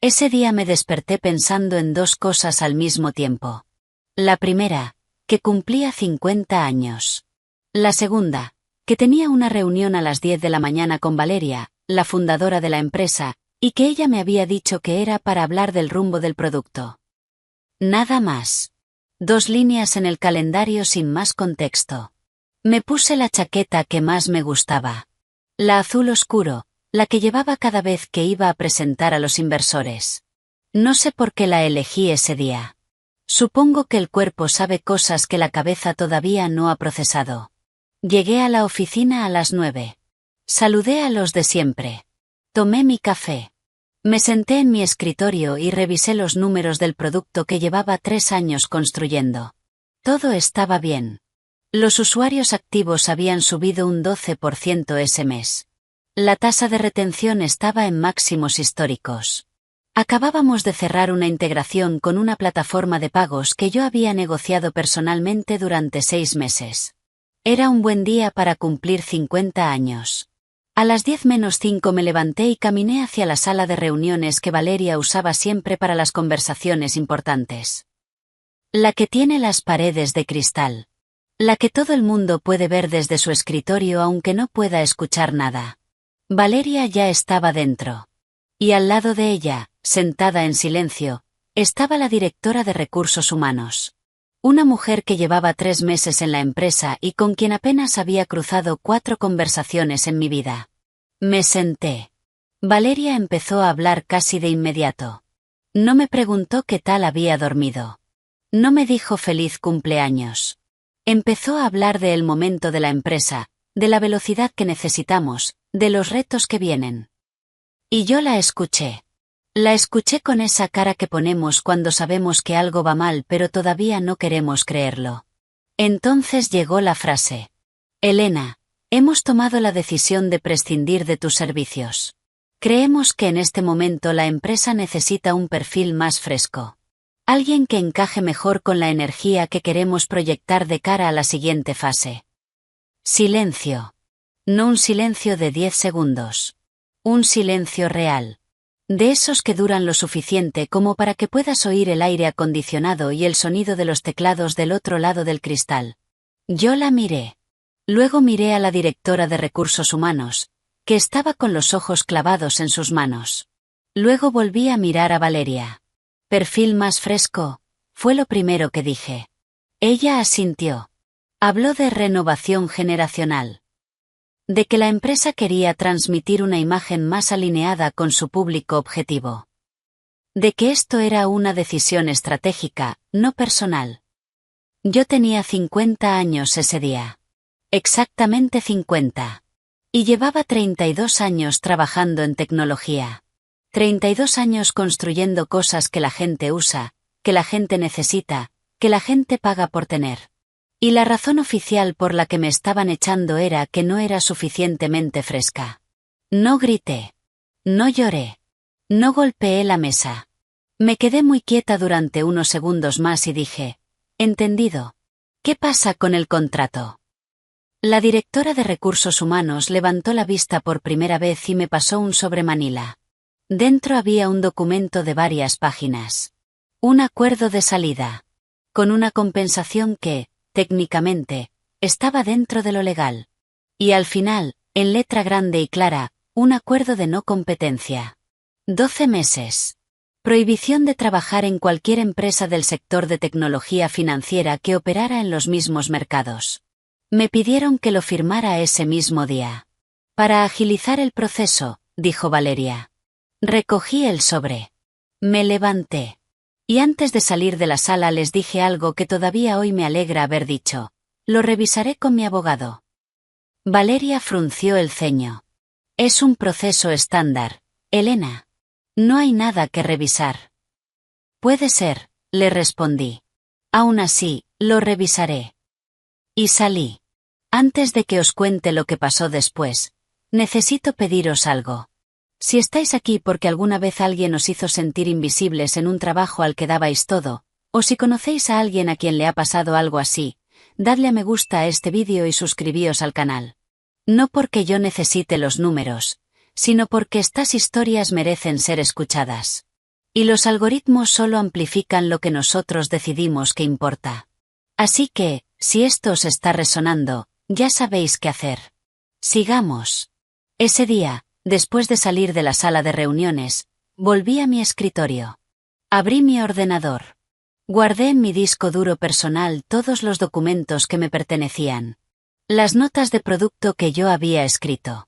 Ese día me desperté pensando en dos cosas al mismo tiempo. La primera, que cumplía 50 años. La segunda, que tenía una reunión a las 10 de la mañana con Valeria, la fundadora de la empresa, y que ella me había dicho que era para hablar del rumbo del producto. Nada más. 2 líneas en el calendario sin más contexto. Me puse la chaqueta que más me gustaba. La azul oscuro, la que llevaba cada vez que iba a presentar a los inversores. No sé por qué la elegí ese día. Supongo que el cuerpo sabe cosas que la cabeza todavía no ha procesado. Llegué a la oficina a las 9. Saludé a los de siempre. Tomé mi café. Me senté en mi escritorio y revisé los números del producto que llevaba 3 años construyendo. Todo estaba bien. Los usuarios activos habían subido un 12% ese mes. La tasa de retención estaba en máximos históricos. Acabábamos de cerrar una integración con una plataforma de pagos que yo había negociado personalmente durante 6 meses. Era un buen día para cumplir 50 años. A las 10 menos 5 me levanté y caminé hacia la sala de reuniones que Valeria usaba siempre para las conversaciones importantes. La que tiene las paredes de cristal. La que todo el mundo puede ver desde su escritorio aunque no pueda escuchar nada. Valeria ya estaba dentro. Y al lado de ella, sentada en silencio, estaba la directora de recursos humanos. Una mujer que llevaba 3 meses en la empresa y con quien apenas había cruzado 4 conversaciones en mi vida. Me senté. Valeria empezó a hablar casi de inmediato. No me preguntó qué tal había dormido. No me dijo feliz cumpleaños. Empezó a hablar del momento de la empresa, de la velocidad que necesitamos, de los retos que vienen. Y yo la escuché. La escuché con esa cara que ponemos cuando sabemos que algo va mal pero todavía no queremos creerlo. Entonces llegó la frase. Elena, hemos tomado la decisión de prescindir de tus servicios. Creemos que en este momento la empresa necesita un perfil más fresco. Alguien que encaje mejor con la energía que queremos proyectar de cara a la siguiente fase. Silencio. No un silencio de 10 segundos. Un silencio real. De esos que duran lo suficiente como para que puedas oír el aire acondicionado y el sonido de los teclados del otro lado del cristal. Yo la miré. Luego miré a la directora de recursos humanos, que estaba con los ojos clavados en sus manos. Luego volví a mirar a Valeria. Perfil más fresco, fue lo primero que dije. Ella asintió. Habló de renovación generacional. De que la empresa quería transmitir una imagen más alineada con su público objetivo. De que esto era una decisión estratégica, no personal. Yo tenía 50 años ese día. Exactamente 50. Y llevaba 32 años trabajando en tecnología. 32 años construyendo cosas que la gente usa, que la gente necesita, que la gente paga por tener. Y la razón oficial por la que me estaban echando era que no era suficientemente fresca. No grité. No lloré. No golpeé la mesa. Me quedé muy quieta durante unos segundos más y dije, entendido. ¿Qué pasa con el contrato? La directora de recursos humanos levantó la vista por primera vez y me pasó un sobre Manila. Dentro había un documento de varias páginas. Un acuerdo de salida. Con una compensación que, técnicamente, estaba dentro de lo legal. Y al final, en letra grande y clara, un acuerdo de no competencia. 12 meses. Prohibición de trabajar en cualquier empresa del sector de tecnología financiera que operara en los mismos mercados. Me pidieron que lo firmara ese mismo día. Para agilizar el proceso, dijo Valeria. Recogí el sobre. Me levanté. Y antes de salir de la sala les dije algo que todavía hoy me alegra haber dicho. Lo revisaré con mi abogado. Valeria frunció el ceño. Es un proceso estándar, Elena. No hay nada que revisar. Puede ser, le respondí. Aún así, lo revisaré. Y salí. Antes de que os cuente lo que pasó después, necesito pediros algo. Si estáis aquí porque alguna vez alguien os hizo sentir invisibles en un trabajo al que dabais todo, o si conocéis a alguien a quien le ha pasado algo así, dadle a me gusta a este vídeo y suscribíos al canal. No porque yo necesite los números, sino porque estas historias merecen ser escuchadas. Y los algoritmos solo amplifican lo que nosotros decidimos que importa. Así que, si esto os está resonando, ya sabéis qué hacer. Sigamos. Ese día, después de salir de la sala de reuniones, volví a mi escritorio. Abrí mi ordenador. Guardé en mi disco duro personal todos los documentos que me pertenecían. Las notas de producto que yo había escrito.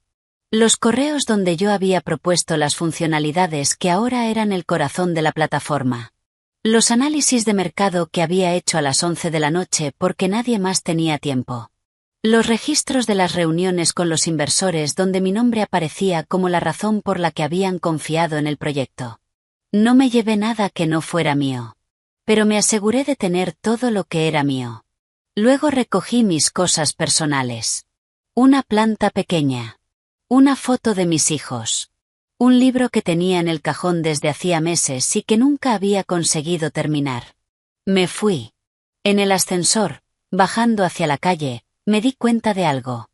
Los correos donde yo había propuesto las funcionalidades que ahora eran el corazón de la plataforma. Los análisis de mercado que había hecho a las 11 de la noche porque nadie más tenía tiempo. Los registros de las reuniones con los inversores donde mi nombre aparecía como la razón por la que habían confiado en el proyecto. No me llevé nada que no fuera mío. Pero me aseguré de tener todo lo que era mío. Luego recogí mis cosas personales. Una planta pequeña. Una foto de mis hijos. Un libro que tenía en el cajón desde hacía meses y que nunca había conseguido terminar. Me fui. En el ascensor, bajando hacia la calle, me di cuenta de algo.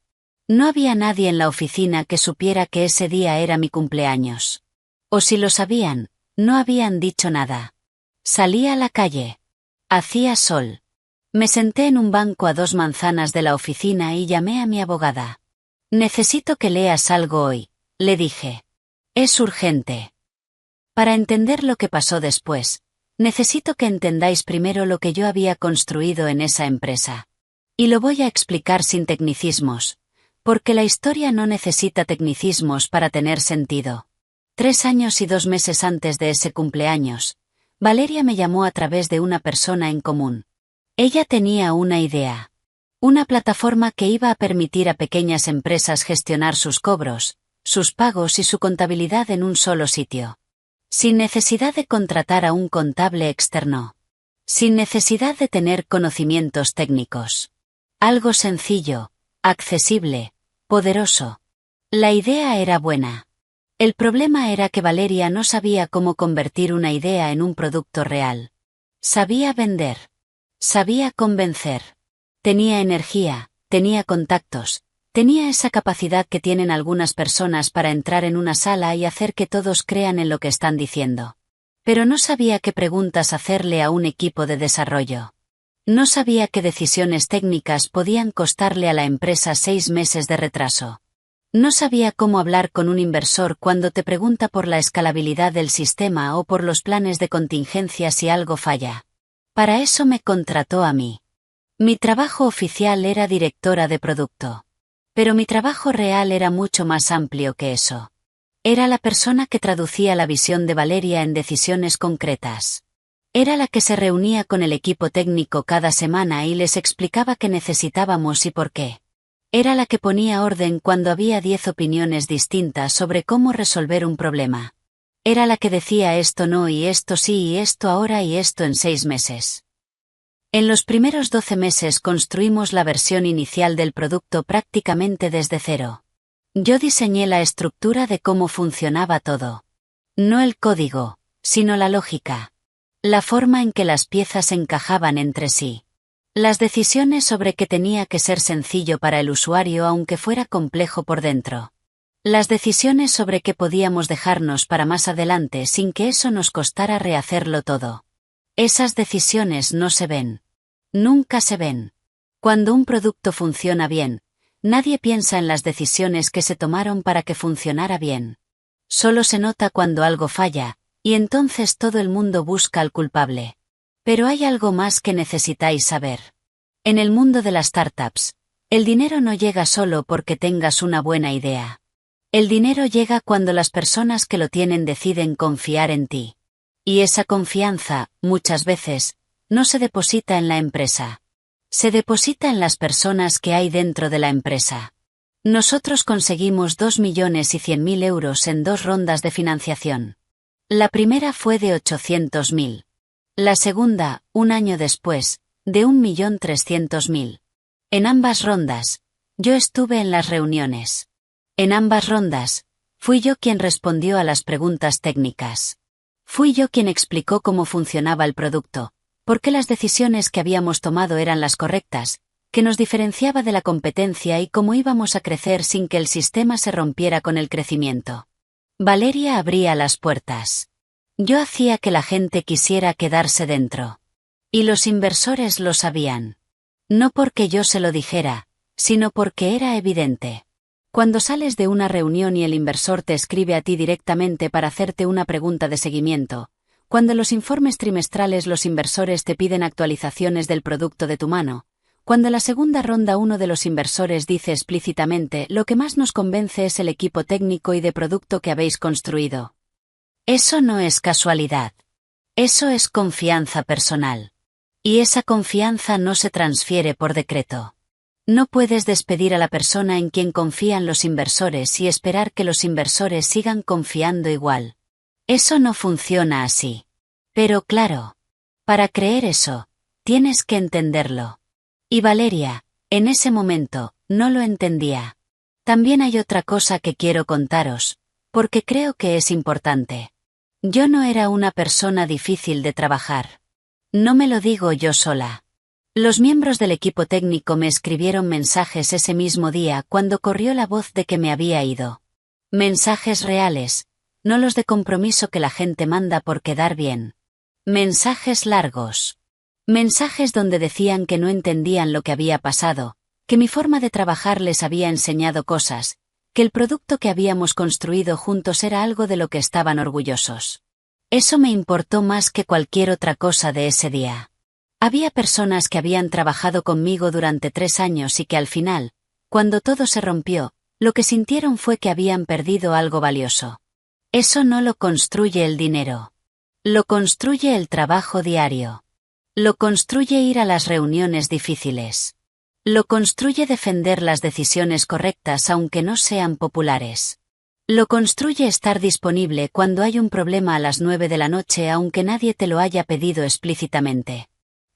No había nadie en la oficina que supiera que ese día era mi cumpleaños. O si lo sabían, no habían dicho nada. Salí a la calle. Hacía sol. Me senté en un banco a 2 manzanas de la oficina y llamé a mi abogada. Necesito que leas algo hoy, le dije. Es urgente. Para entender lo que pasó después, necesito que entendáis primero lo que yo había construido en esa empresa. Y lo voy a explicar sin tecnicismos, porque la historia no necesita tecnicismos para tener sentido. 3 años y 2 meses antes de ese cumpleaños, Valeria me llamó a través de una persona en común. Ella tenía una idea. Una plataforma que iba a permitir a pequeñas empresas gestionar sus cobros, sus pagos y su contabilidad en un solo sitio. Sin necesidad de contratar a un contable externo. Sin necesidad de tener conocimientos técnicos. Algo sencillo, accesible, poderoso. La idea era buena. El problema era que Valeria no sabía cómo convertir una idea en un producto real. Sabía vender. Sabía convencer. Tenía energía, tenía contactos, tenía esa capacidad que tienen algunas personas para entrar en una sala y hacer que todos crean en lo que están diciendo. Pero no sabía qué preguntas hacerle a un equipo de desarrollo. No sabía qué decisiones técnicas podían costarle a la empresa 6 meses de retraso. No sabía cómo hablar con un inversor cuando te pregunta por la escalabilidad del sistema o por los planes de contingencia si algo falla. Para eso me contrató a mí. Mi trabajo oficial era directora de producto. Pero mi trabajo real era mucho más amplio que eso. Era la persona que traducía la visión de Valeria en decisiones concretas. Era la que se reunía con el equipo técnico cada semana y les explicaba qué necesitábamos y por qué. Era la que ponía orden cuando había 10 opiniones distintas sobre cómo resolver un problema. Era la que decía esto no y esto sí y esto ahora y esto en 6 meses. En los primeros 12 meses construimos la versión inicial del producto prácticamente desde cero. Yo diseñé la estructura de cómo funcionaba todo. No el código, sino la lógica. La forma en que las piezas encajaban entre sí. Las decisiones sobre qué tenía que ser sencillo para el usuario aunque fuera complejo por dentro. Las decisiones sobre qué podíamos dejarnos para más adelante sin que eso nos costara rehacerlo todo. Esas decisiones no se ven. Nunca se ven. Cuando un producto funciona bien, nadie piensa en las decisiones que se tomaron para que funcionara bien. Solo se nota cuando algo falla, y entonces todo el mundo busca al culpable. Pero hay algo más que necesitáis saber. En el mundo de las startups, el dinero no llega solo porque tengas una buena idea. El dinero llega cuando las personas que lo tienen deciden confiar en ti. Y esa confianza, muchas veces, no se deposita en la empresa. Se deposita en las personas que hay dentro de la empresa. Nosotros conseguimos 2.100.000 euros en 2 rondas de financiación. La primera fue de 800.000. La segunda, un año después, de 1.300.000. En ambas rondas, yo estuve en las reuniones. En ambas rondas, fui yo quien respondió a las preguntas técnicas. Fui yo quien explicó cómo funcionaba el producto, por qué las decisiones que habíamos tomado eran las correctas, que nos diferenciaba de la competencia y cómo íbamos a crecer sin que el sistema se rompiera con el crecimiento. Valeria abría las puertas. Yo hacía que la gente quisiera quedarse dentro. Y los inversores lo sabían. No porque yo se lo dijera, sino porque era evidente. Cuando sales de una reunión y el inversor te escribe a ti directamente para hacerte una pregunta de seguimiento, cuando los informes trimestrales los inversores te piden actualizaciones del producto de tu mano, cuando en la segunda ronda uno de los inversores dice explícitamente lo que más nos convence es el equipo técnico y de producto que habéis construido. Eso no es casualidad. Eso es confianza personal. Y esa confianza no se transfiere por decreto. No puedes despedir a la persona en quien confían los inversores y esperar que los inversores sigan confiando igual. Eso no funciona así. Pero claro, para creer eso, tienes que entenderlo. Y Valeria, en ese momento, no lo entendía. También hay otra cosa que quiero contaros, porque creo que es importante. Yo no era una persona difícil de trabajar. No me lo digo yo sola. Los miembros del equipo técnico me escribieron mensajes ese mismo día cuando corrió la voz de que me había ido. Mensajes reales, no los de compromiso que la gente manda por quedar bien. Mensajes largos. Mensajes donde decían que no entendían lo que había pasado, que mi forma de trabajar les había enseñado cosas, que el producto que habíamos construido juntos era algo de lo que estaban orgullosos. Eso me importó más que cualquier otra cosa de ese día. Había personas que habían trabajado conmigo durante 3 años y que al final, cuando todo se rompió, lo que sintieron fue que habían perdido algo valioso. Eso no lo construye el dinero. Lo construye el trabajo diario. Lo construye ir a las reuniones difíciles. Lo construye defender las decisiones correctas aunque no sean populares. Lo construye estar disponible cuando hay un problema a las 9 de la noche aunque nadie te lo haya pedido explícitamente.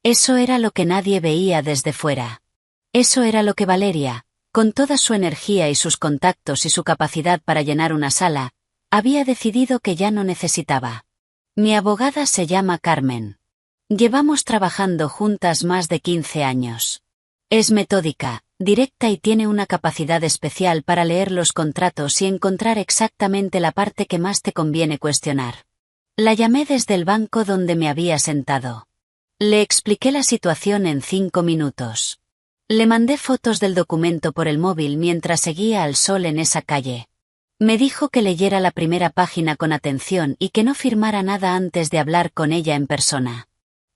Eso era lo que nadie veía desde fuera. Eso era lo que Valeria, con toda su energía y sus contactos y su capacidad para llenar una sala, había decidido que ya no necesitaba. Mi abogada se llama Carmen. Llevamos trabajando juntas más de 15 años. Es metódica, directa y tiene una capacidad especial para leer los contratos y encontrar exactamente la parte que más te conviene cuestionar. La llamé desde el banco donde me había sentado. Le expliqué la situación en 5 minutos. Le mandé fotos del documento por el móvil mientras seguía al sol en esa calle. Me dijo que leyera la primera página con atención y que no firmara nada antes de hablar con ella en persona.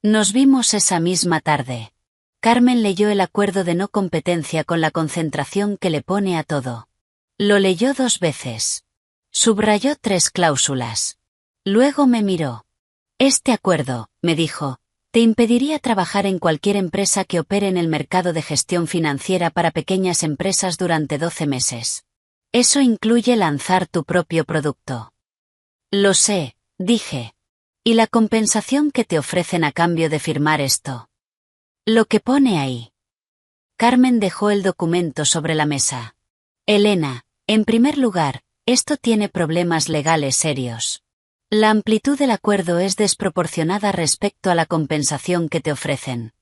Nos vimos esa misma tarde. Carmen leyó el acuerdo de no competencia con la concentración que le pone a todo. Lo leyó 2 veces. Subrayó 3 cláusulas. Luego me miró. Este acuerdo, me dijo, te impediría trabajar en cualquier empresa que opere en el mercado de gestión financiera para pequeñas empresas durante 12 meses. Eso incluye lanzar tu propio producto. Lo sé, dije. ¿Y la compensación que te ofrecen a cambio de firmar esto? Lo que pone ahí. Carmen dejó el documento sobre la mesa. Elena, en primer lugar, esto tiene problemas legales serios. La amplitud del acuerdo es desproporcionada respecto a la compensación que te ofrecen.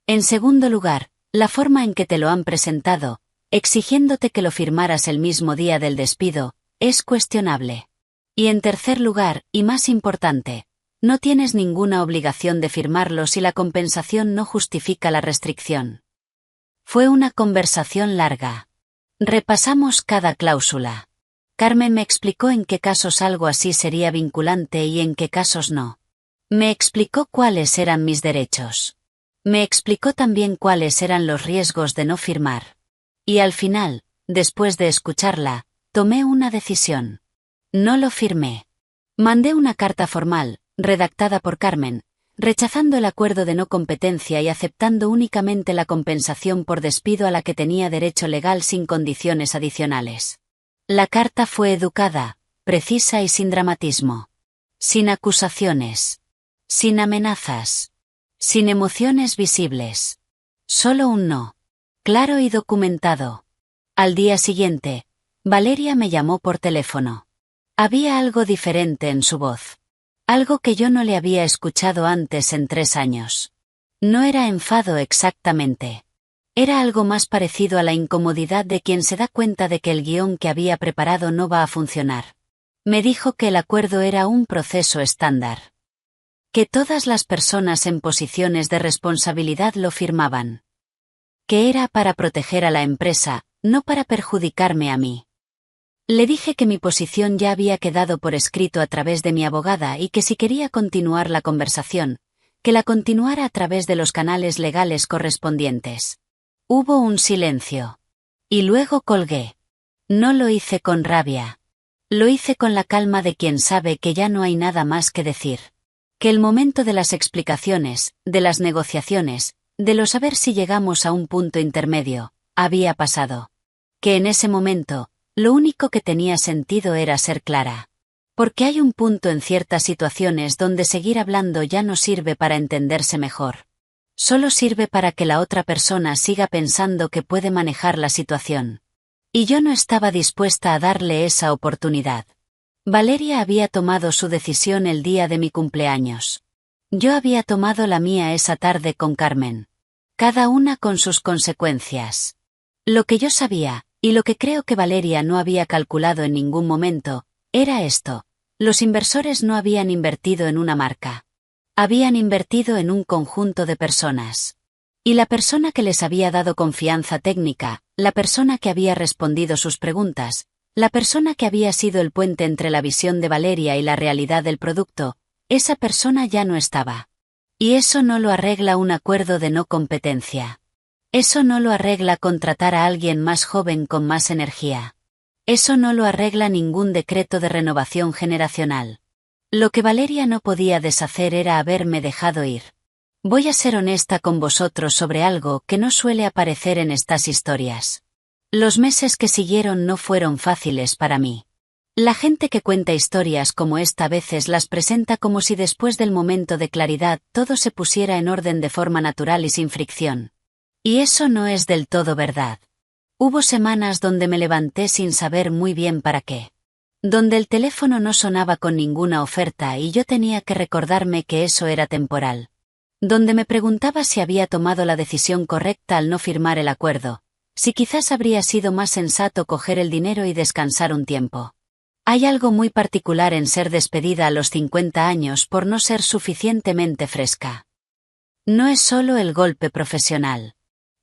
En segundo lugar, la forma en que te lo han presentado, exigiéndote que lo firmaras el mismo día del despido, es cuestionable. Y en tercer lugar, y más importante, no tienes ninguna obligación de firmarlo si la compensación no justifica la restricción. Fue una conversación larga. Repasamos cada cláusula. Carmen me explicó en qué casos algo así sería vinculante y en qué casos no. Me explicó cuáles eran mis derechos. Me explicó también cuáles eran los riesgos de no firmar. Y al final, después de escucharla, tomé una decisión. No lo firmé. Mandé una carta formal, redactada por Carmen, rechazando el acuerdo de no competencia y aceptando únicamente la compensación por despido a la que tenía derecho legal sin condiciones adicionales. La carta fue educada, precisa y sin dramatismo. Sin acusaciones. Sin amenazas. Sin emociones visibles. Solo un no. Claro y documentado. Al día siguiente, Valeria me llamó por teléfono. Había algo diferente en su voz. Algo que yo no le había escuchado antes en 3 años. No era enfado exactamente. Era algo más parecido a la incomodidad de quien se da cuenta de que el guión que había preparado no va a funcionar. Me dijo que el acuerdo era un proceso estándar. Que todas las personas en posiciones de responsabilidad lo firmaban. Que era para proteger a la empresa, no para perjudicarme a mí. Le dije que mi posición ya había quedado por escrito a través de mi abogada y que si quería continuar la conversación, que la continuara a través de los canales legales correspondientes. Hubo un silencio. Y luego colgué. No lo hice con rabia. Lo hice con la calma de quien sabe que ya no hay nada más que decir. Que el momento de las explicaciones, de las negociaciones, de lo saber si llegamos a un punto intermedio, había pasado. Que en ese momento, lo único que tenía sentido era ser clara. Porque hay un punto en ciertas situaciones donde seguir hablando ya no sirve para entenderse mejor. Solo sirve para que la otra persona siga pensando que puede manejar la situación. Y yo no estaba dispuesta a darle esa oportunidad. Valeria había tomado su decisión el día de mi cumpleaños. Yo había tomado la mía esa tarde con Carmen. Cada una con sus consecuencias. Lo que yo sabía, y lo que creo que Valeria no había calculado en ningún momento, era esto: los inversores no habían invertido en una marca. Habían invertido en un conjunto de personas. Y la persona que les había dado confianza técnica, la persona que había respondido sus preguntas, la persona que había sido el puente entre la visión de Valeria y la realidad del producto, esa persona ya no estaba. Y eso no lo arregla un acuerdo de no competencia. Eso no lo arregla contratar a alguien más joven con más energía. Eso no lo arregla ningún decreto de renovación generacional. Lo que Valeria no podía deshacer era haberme dejado ir. Voy a ser honesta con vosotros sobre algo que no suele aparecer en estas historias. Los meses que siguieron no fueron fáciles para mí. La gente que cuenta historias como esta a veces las presenta como si después del momento de claridad todo se pusiera en orden de forma natural y sin fricción. Y eso no es del todo verdad. Hubo semanas donde me levanté sin saber muy bien para qué. Donde el teléfono no sonaba con ninguna oferta y yo tenía que recordarme que eso era temporal. Donde me preguntaba si había tomado la decisión correcta al no firmar el acuerdo, si quizás habría sido más sensato coger el dinero y descansar un tiempo. Hay algo muy particular en ser despedida a los 50 años por no ser suficientemente fresca. No es solo el golpe profesional.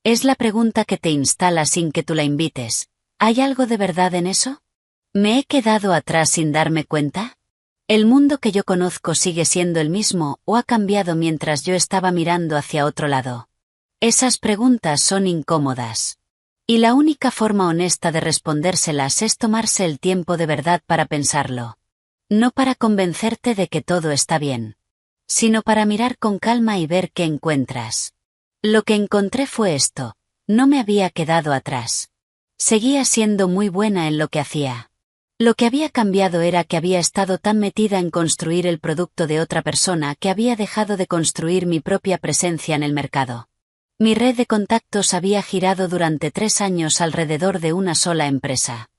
Es la pregunta que te instala sin que tú la invites. ¿Hay algo de verdad en eso? ¿Me he quedado atrás sin darme cuenta? ¿El mundo que yo conozco sigue siendo el mismo o ha cambiado mientras yo estaba mirando hacia otro lado? Esas preguntas son incómodas. Y la única forma honesta de respondérselas es tomarse el tiempo de verdad para pensarlo. No para convencerte de que todo está bien, sino para mirar con calma y ver qué encuentras. Lo que encontré fue esto: no me había quedado atrás. Seguía siendo muy buena en lo que hacía. Lo que había cambiado era que había estado tan metida en construir el producto de otra persona que había dejado de construir mi propia presencia en el mercado. Mi red de contactos había girado durante 3 años alrededor de una sola empresa.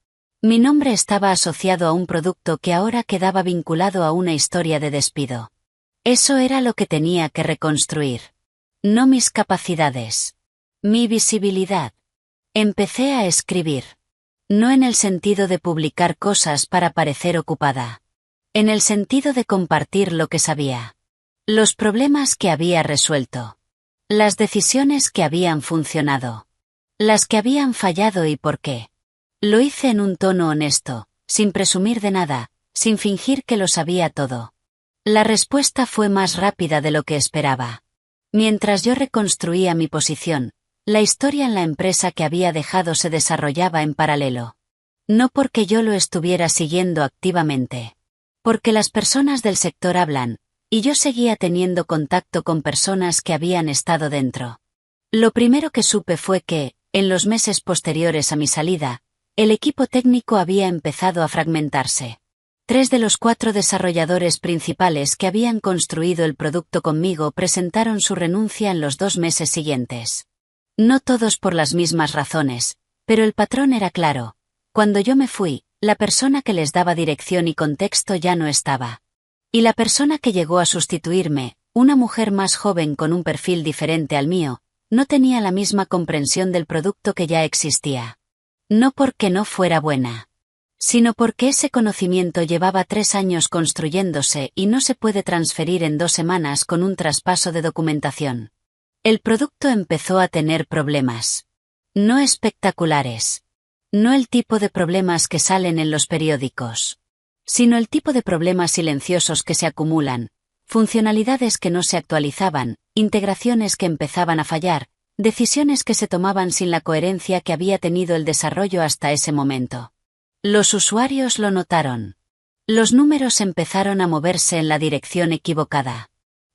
Mi nombre estaba asociado a un producto que ahora quedaba vinculado a una historia de despido. Eso era lo que tenía que reconstruir. No mis capacidades. Mi visibilidad. Empecé a escribir. No en el sentido de publicar cosas para parecer ocupada. En el sentido de compartir lo que sabía. Los problemas que había resuelto. Las decisiones que habían funcionado. Las que habían fallado y por qué. Lo hice en un tono honesto, sin presumir de nada, sin fingir que lo sabía todo. La respuesta fue más rápida de lo que esperaba. Mientras yo reconstruía mi posición, la historia en la empresa que había dejado se desarrollaba en paralelo. No porque yo lo estuviera siguiendo activamente. Porque las personas del sector hablan, y yo seguía teniendo contacto con personas que habían estado dentro. Lo primero que supe fue que, en los meses posteriores a mi salida, el equipo técnico había empezado a fragmentarse. 3 de los 4 desarrolladores principales que habían construido el producto conmigo presentaron su renuncia en los 2 meses siguientes. No todos por las mismas razones, pero el patrón era claro. Cuando yo me fui, la persona que les daba dirección y contexto ya no estaba. Y la persona que llegó a sustituirme, una mujer más joven con un perfil diferente al mío, no tenía la misma comprensión del producto que ya existía. No porque no fuera buena. sino porque ese conocimiento llevaba 3 años construyéndose y no se puede transferir en 2 semanas con un traspaso de documentación. El producto empezó a tener problemas. No espectaculares. No el tipo de problemas que salen en los periódicos, sino el tipo de problemas silenciosos que se acumulan, funcionalidades que no se actualizaban, integraciones que empezaban a fallar, decisiones que se tomaban sin la coherencia que había tenido el desarrollo hasta ese momento. Los usuarios lo notaron. Los números empezaron a moverse en la dirección equivocada.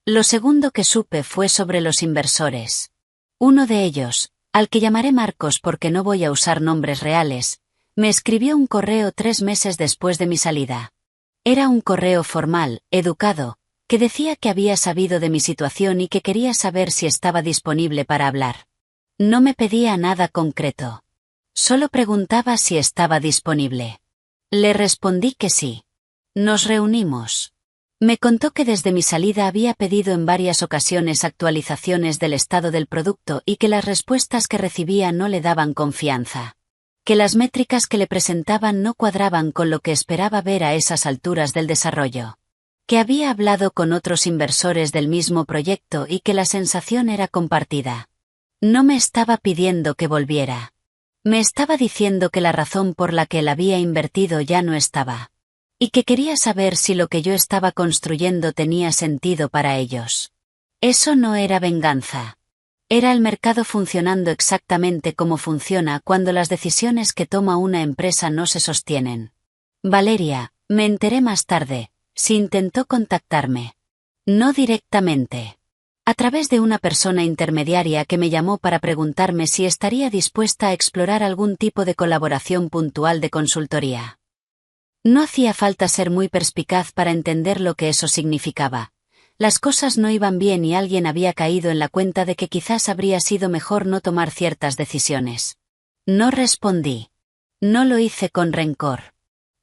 Lo segundo que supe fue sobre los inversores. Uno de ellos, al que llamaré Marcos porque no voy a usar nombres reales, me escribió un correo 3 meses después de mi salida. Era un correo formal, educado, que decía que había sabido de mi situación y que quería saber si estaba disponible para hablar. No me pedía nada concreto. Solo preguntaba si estaba disponible. Le respondí que sí. Nos reunimos. Me contó que desde mi salida había pedido en varias ocasiones actualizaciones del estado del producto y que las respuestas que recibía no le daban confianza. Que las métricas que le presentaban no cuadraban con lo que esperaba ver a esas alturas del desarrollo. Que había hablado con otros inversores del mismo proyecto y que la sensación era compartida. No me estaba pidiendo que volviera. Me estaba diciendo que la razón por la que él había invertido ya no estaba. Y que quería saber si lo que yo estaba construyendo tenía sentido para ellos. Eso no era venganza. Era el mercado funcionando exactamente como funciona cuando las decisiones que toma una empresa no se sostienen. Valeria, me enteré más tarde, si intentó contactarme. No directamente. A través de una persona intermediaria que me llamó para preguntarme si estaría dispuesta a explorar algún tipo de colaboración puntual de consultoría. No hacía falta ser muy perspicaz para entender lo que eso significaba. Las cosas no iban bien y alguien había caído en la cuenta de que quizás habría sido mejor no tomar ciertas decisiones. No respondí. No lo hice con rencor.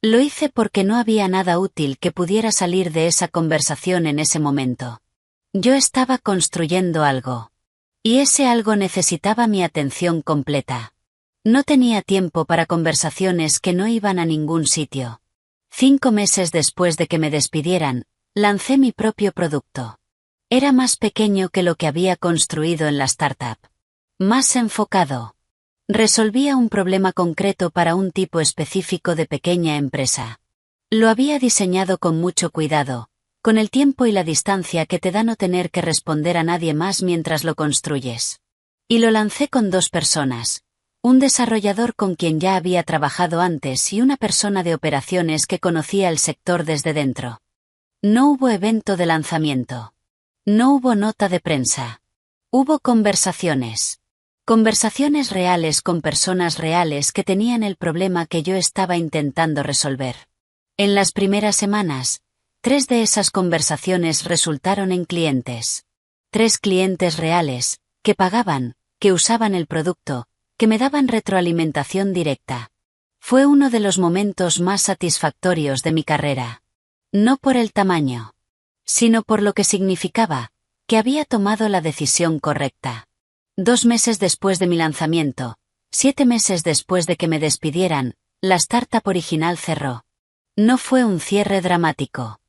Lo hice porque no había nada útil que pudiera salir de esa conversación en ese momento. Yo estaba construyendo algo. Y ese algo necesitaba mi atención completa. No tenía tiempo para conversaciones que no iban a ningún sitio. 5 meses después de que me despidieran, lancé mi propio producto. Era más pequeño que lo que había construido en la startup. Más enfocado. Resolvía un problema concreto para un tipo específico de pequeña empresa. Lo había diseñado con mucho cuidado, con el tiempo y la distancia que te da no tener que responder a nadie más mientras lo construyes. Y lo lancé con 2 personas. Un desarrollador con quien ya había trabajado antes y una persona de operaciones que conocía el sector desde dentro. No hubo evento de lanzamiento. No hubo nota de prensa. Hubo conversaciones. Conversaciones reales con personas reales que tenían el problema que yo estaba intentando resolver. En las primeras semanas, 3 de esas conversaciones resultaron en clientes. 3 clientes reales, que pagaban, que usaban el producto, que me daban retroalimentación directa. Fue uno de los momentos más satisfactorios de mi carrera. No por el tamaño, sino por lo que significaba, que había tomado la decisión correcta. 2 meses después de mi lanzamiento, 7 meses después de que me despidieran, la startup original cerró. No fue un cierre dramático.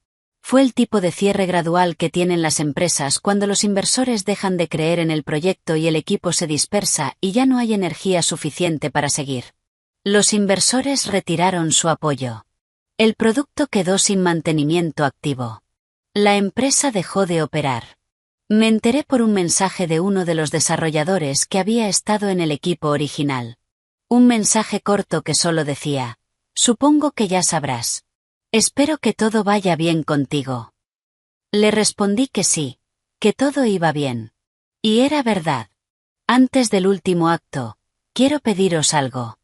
Fue el tipo de cierre gradual que tienen las empresas cuando los inversores dejan de creer en el proyecto y el equipo se dispersa y ya no hay energía suficiente para seguir. Los inversores retiraron su apoyo. El producto quedó sin mantenimiento activo. La empresa dejó de operar. Me enteré por un mensaje de uno de los desarrolladores que había estado en el equipo original. Un mensaje corto que solo decía: supongo que ya sabrás. Espero que todo vaya bien contigo. Le respondí que sí, que todo iba bien. Y era verdad. Antes del último acto, quiero pediros algo.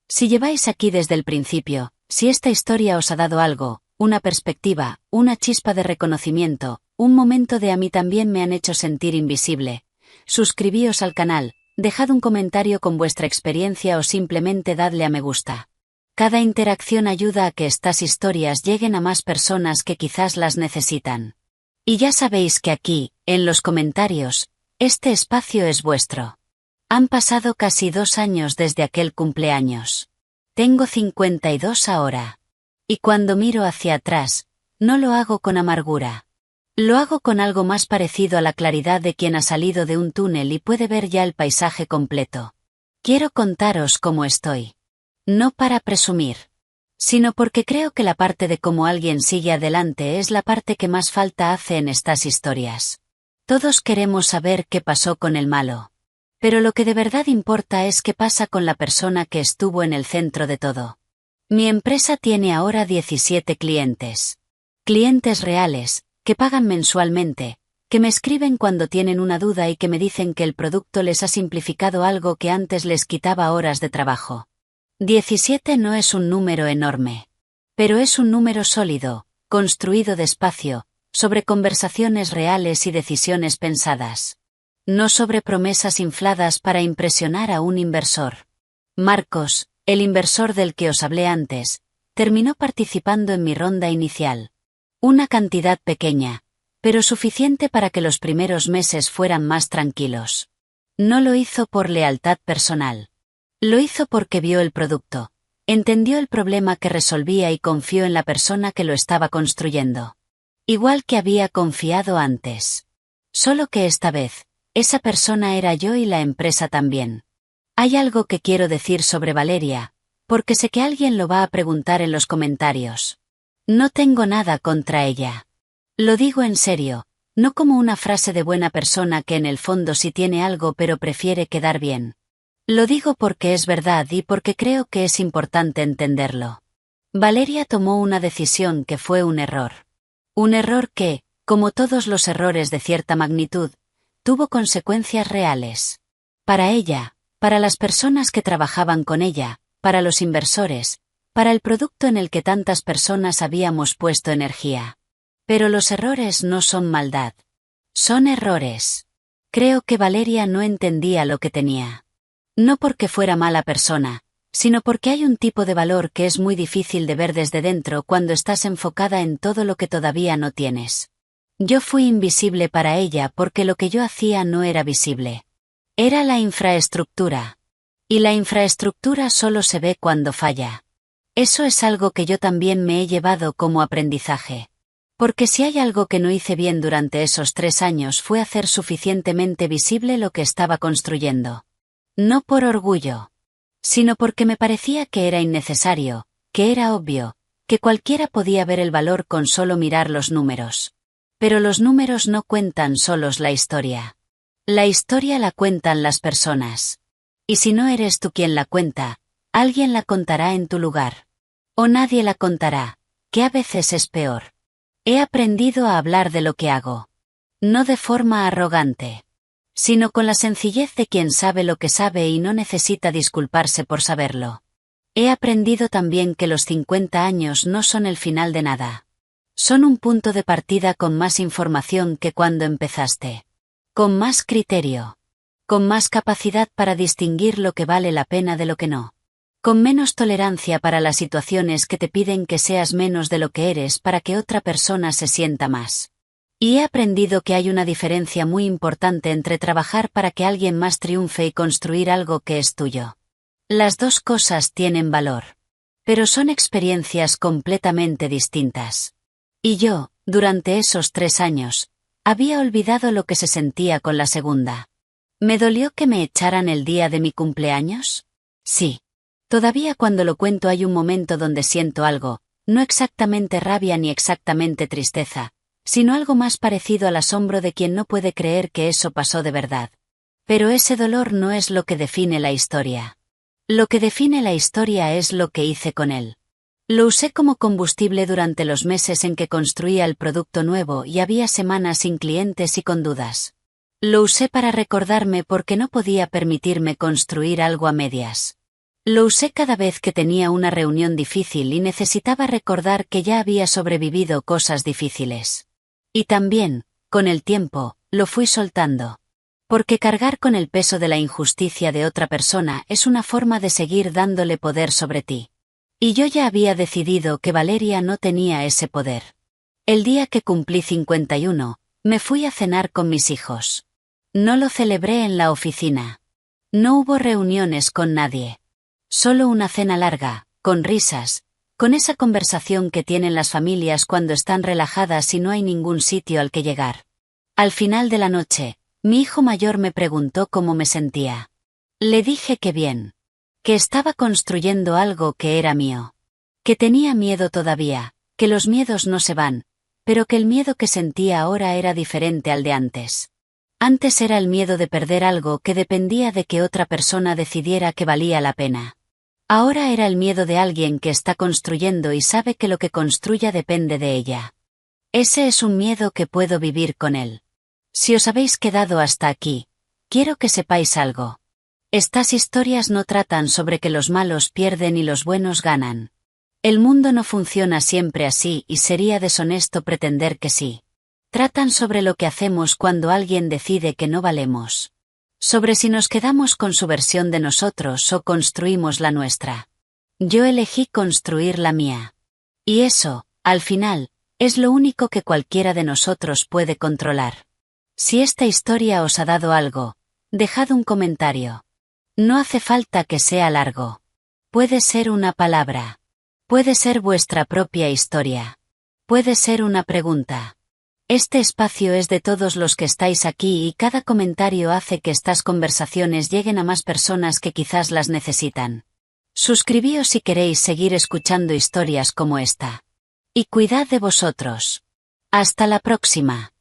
Si lleváis aquí desde el principio, si esta historia os ha dado algo, una perspectiva, una chispa de reconocimiento, un momento de a mí también me han hecho sentir invisible, suscribíos al canal, dejad un comentario con vuestra experiencia o simplemente dadle a me gusta. Cada interacción ayuda a que estas historias lleguen a más personas que quizás las necesitan. Y ya sabéis que aquí, en los comentarios, este espacio es vuestro. Han pasado casi 2 años desde aquel cumpleaños. Tengo 52 ahora. Y cuando miro hacia atrás, no lo hago con amargura. Lo hago con algo más parecido a la claridad de quien ha salido de un túnel y puede ver ya el paisaje completo. Quiero contaros cómo estoy. No para presumir, sino porque creo que la parte de cómo alguien sigue adelante es la parte que más falta hace en estas historias. Todos queremos saber qué pasó con el malo. Pero lo que de verdad importa es qué pasa con la persona que estuvo en el centro de todo. Mi empresa tiene ahora 17 clientes. Clientes reales, que pagan mensualmente, que me escriben cuando tienen una duda y que me dicen que el producto les ha simplificado algo que antes les quitaba horas de trabajo. 17 no es un número enorme. Pero es un número sólido, construido despacio, sobre conversaciones reales y decisiones pensadas. No sobre promesas infladas para impresionar a un inversor. Marcos, el inversor del que os hablé antes, terminó participando en mi ronda inicial. Una cantidad pequeña, pero suficiente para que los primeros meses fueran más tranquilos. No lo hizo por lealtad personal. Lo hizo porque vio el producto, entendió el problema que resolvía y confió en la persona que lo estaba construyendo. Igual que había confiado antes. Solo que esta vez, esa persona era yo y la empresa también. Hay algo que quiero decir sobre Valeria, porque sé que alguien lo va a preguntar en los comentarios. No tengo nada contra ella. Lo digo en serio, no como una frase de buena persona que en el fondo sí tiene algo pero prefiere quedar bien. Lo digo porque es verdad y porque creo que es importante entenderlo. Valeria tomó una decisión que fue un error. Un error que, como todos los errores de cierta magnitud, tuvo consecuencias reales. Para ella, para las personas que trabajaban con ella, para los inversores, para el producto en el que tantas personas habíamos puesto energía. Pero los errores no son maldad. Son errores. Creo que Valeria no entendía lo que tenía. No porque fuera mala persona, sino porque hay un tipo de valor que es muy difícil de ver desde dentro cuando estás enfocada en todo lo que todavía no tienes. Yo fui invisible para ella porque lo que yo hacía no era visible. Era la infraestructura. Y la infraestructura solo se ve cuando falla. Eso es algo que yo también me he llevado como aprendizaje. Porque si hay algo que no hice bien durante esos 3 años fue hacer suficientemente visible lo que estaba construyendo. No por orgullo, sino porque me parecía que era innecesario, que era obvio, que cualquiera podía ver el valor con solo mirar los números. Pero los números no cuentan solos la historia. La historia la cuentan las personas. Y si no eres tú quien la cuenta, alguien la contará en tu lugar. O nadie la contará, que a veces es peor. He aprendido a hablar de lo que hago. No de forma arrogante, sino con la sencillez de quien sabe lo que sabe y no necesita disculparse por saberlo. He aprendido también que los 50 años no son el final de nada. Son un punto de partida con más información que cuando empezaste. Con más criterio. Con más capacidad para distinguir lo que vale la pena de lo que no. Con menos tolerancia para las situaciones que te piden que seas menos de lo que eres para que otra persona se sienta más. Y he aprendido que hay una diferencia muy importante entre trabajar para que alguien más triunfe y construir algo que es tuyo. Las dos cosas tienen valor. Pero son experiencias completamente distintas. Y yo, durante esos 3 años, había olvidado lo que se sentía con la segunda. ¿Me dolió que me echaran el día de mi cumpleaños? Sí. Todavía cuando lo cuento hay un momento donde siento algo, no exactamente rabia ni exactamente tristeza, sino algo más parecido al asombro de quien no puede creer que eso pasó de verdad. Pero ese dolor no es lo que define la historia. Lo que define la historia es lo que hice con él. Lo usé como combustible durante los meses en que construía el producto nuevo y había semanas sin clientes y con dudas. Lo usé para recordarme porque no podía permitirme construir algo a medias. Lo usé cada vez que tenía una reunión difícil y necesitaba recordar que ya había sobrevivido cosas difíciles. Y también, con el tiempo, lo fui soltando. Porque cargar con el peso de la injusticia de otra persona es una forma de seguir dándole poder sobre ti. Y yo ya había decidido que Valeria no tenía ese poder. El día que cumplí 51, me fui a cenar con mis hijos. No lo celebré en la oficina. No hubo reuniones con nadie. Solo una cena larga, con risas, con esa conversación que tienen las familias cuando están relajadas y no hay ningún sitio al que llegar. Al final de la noche, mi hijo mayor me preguntó cómo me sentía. Le dije que bien. Que estaba construyendo algo que era mío. Que tenía miedo todavía, que los miedos no se van, pero que el miedo que sentía ahora era diferente al de antes. Antes era el miedo de perder algo que dependía de que otra persona decidiera que valía la pena. Ahora era el miedo de alguien que está construyendo y sabe que lo que construya depende de ella. Ese es un miedo que puedo vivir con él. Si os habéis quedado hasta aquí, quiero que sepáis algo. Estas historias no tratan sobre que los malos pierden y los buenos ganan. El mundo no funciona siempre así y sería deshonesto pretender que sí. Tratan sobre lo que hacemos cuando alguien decide que no valemos. Sobre si nos quedamos con su versión de nosotros o construimos la nuestra. Yo elegí construir la mía. Y eso, al final, es lo único que cualquiera de nosotros puede controlar. Si esta historia os ha dado algo, dejad un comentario. No hace falta que sea largo. Puede ser una palabra. Puede ser vuestra propia historia. Puede ser una pregunta. Este espacio es de todos los que estáis aquí y cada comentario hace que estas conversaciones lleguen a más personas que quizás las necesitan. Suscribíos si queréis seguir escuchando historias como esta. Y cuidad de vosotros. Hasta la próxima.